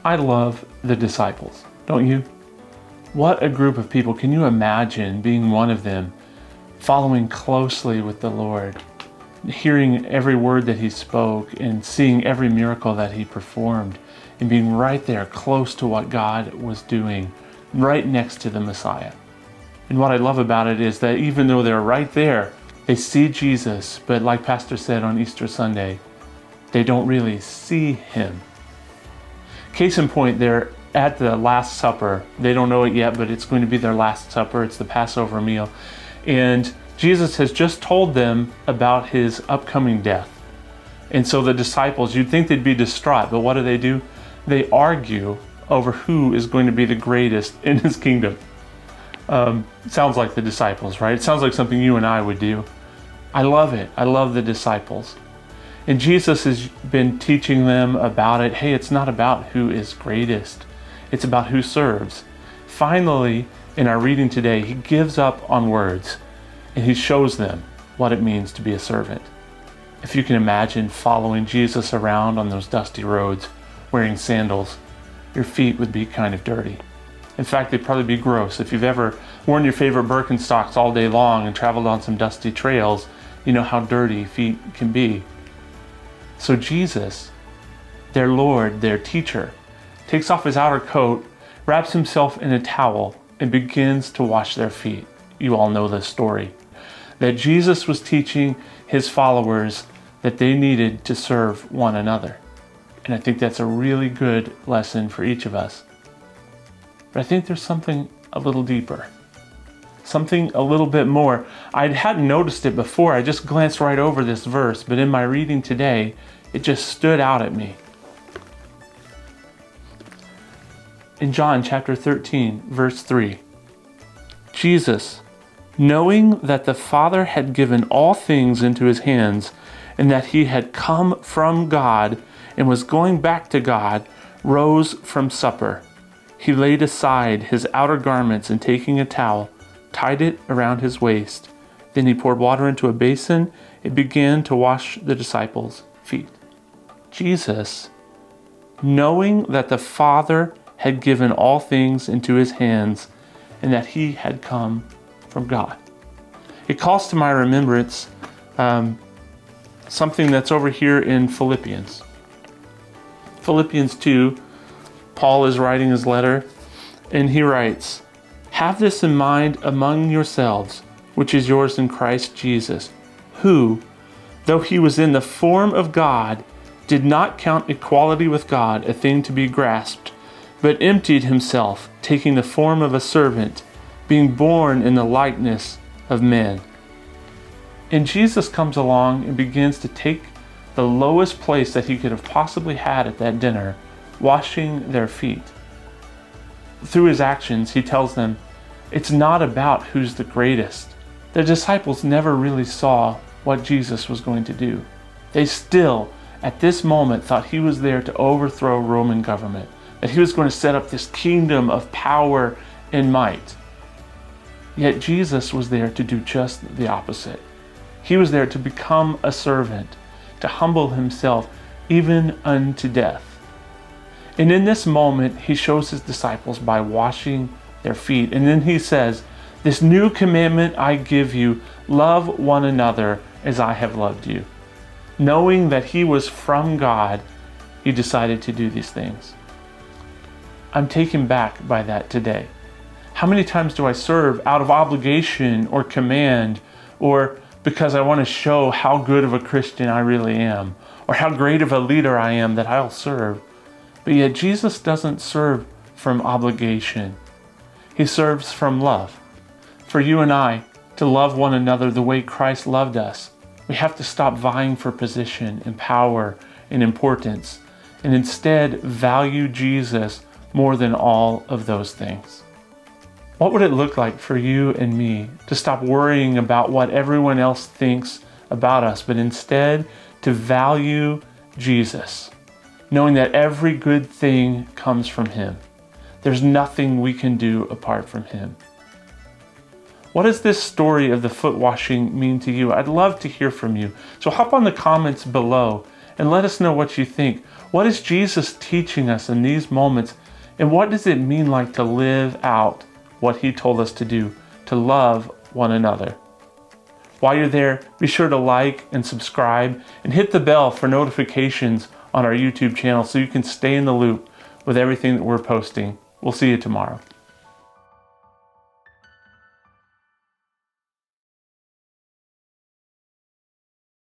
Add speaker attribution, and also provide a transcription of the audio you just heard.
Speaker 1: I love the disciples, don't you? What a group of people. Can you imagine being one of them, following closely with the Lord, hearing every word that he spoke and seeing every miracle that he performed and being right there close to what God was doing, right next to the Messiah? And what I love about it is that even though they're right there, they see Jesus, but like Pastor said on Easter Sunday, they don't really see him. Case in point, they're at the Last Supper. They don't know it yet, but it's going to be their Last Supper. It's the Passover meal. And Jesus has just told them about his upcoming death. And so the disciples, you'd think they'd be distraught, but what do? They argue over who is going to be the greatest in his kingdom. Sounds like the disciples, right? It sounds like something you and I would do. I love it. I love the disciples. And Jesus has been teaching them about it. Hey, it's not about who is greatest. It's about who serves. Finally, in our reading today, he gives up on words and he shows them what it means to be a servant. If you can imagine following Jesus around on those dusty roads, wearing sandals, your feet would be kind of dirty. In fact, they'd probably be gross. If you've ever worn your favorite Birkenstocks all day long and traveled on some dusty trails, you know how dirty feet can be. So Jesus, their Lord, their teacher, takes off his outer coat, wraps himself in a towel, and begins to wash their feet. You all know this story. That Jesus was teaching his followers that they needed to serve one another. And I think that's a really good lesson for each of us. But I think there's something a little deeper. Something a little bit more. I hadn't noticed it before. I just glanced right over this verse, but in my reading today, it just stood out at me. In John chapter 13, verse 3, Jesus, knowing that the Father had given all things into his hands, and that he had come from God and was going back to God, rose from supper. He laid aside his outer garments and taking a towel, tied it around his waist. Then he poured water into a basin and began to wash the disciples' feet. Jesus, knowing that the Father had given all things into his hands and that he had come from God. It calls to my remembrance something that's over here in Philippians. Philippians 2, Paul is writing his letter, and he writes, "Have this in mind among yourselves, which is yours in Christ Jesus, who, though he was in the form of God, did not count equality with God a thing to be grasped, but emptied himself, taking the form of a servant, being born in the likeness of men." And Jesus comes along and begins to take the lowest place that he could have possibly had at that dinner, washing their feet. Through his actions, he tells them, it's not about who's the greatest. The disciples never really saw what Jesus was going to do. They still, at this moment, thought he was there to overthrow Roman government, that he was going to set up this kingdom of power and might. Yet Jesus was there to do just the opposite. He was there to become a servant, to humble himself even unto death. And in this moment, he shows his disciples by washing their feet. And then he says, "This new commandment I give you, love one another as I have loved you." Knowing that he was from God, he decided to do these things. I'm taken back by that today. How many times do I serve out of obligation or command, or because I want to show how good of a Christian I really am, or how great of a leader I am that I'll serve? But yet Jesus doesn't serve from obligation. He serves from love. For you and I to love one another the way Christ loved us, we have to stop vying for position and power and importance, and instead value Jesus more than all of those things. What would it look like for you and me to stop worrying about what everyone else thinks about us, but instead to value Jesus, knowing that every good thing comes from him? There's nothing we can do apart from him. What does this story of the foot washing mean to you? I'd love to hear from you. So hop on the comments below and let us know what you think. What is Jesus teaching us in these moments? And what does it mean like to live out what he told us to do, to love one another? While you're there, be sure to like and subscribe and hit the bell for notifications on our YouTube channel so you can stay in the loop with everything that we're posting. We'll see you tomorrow.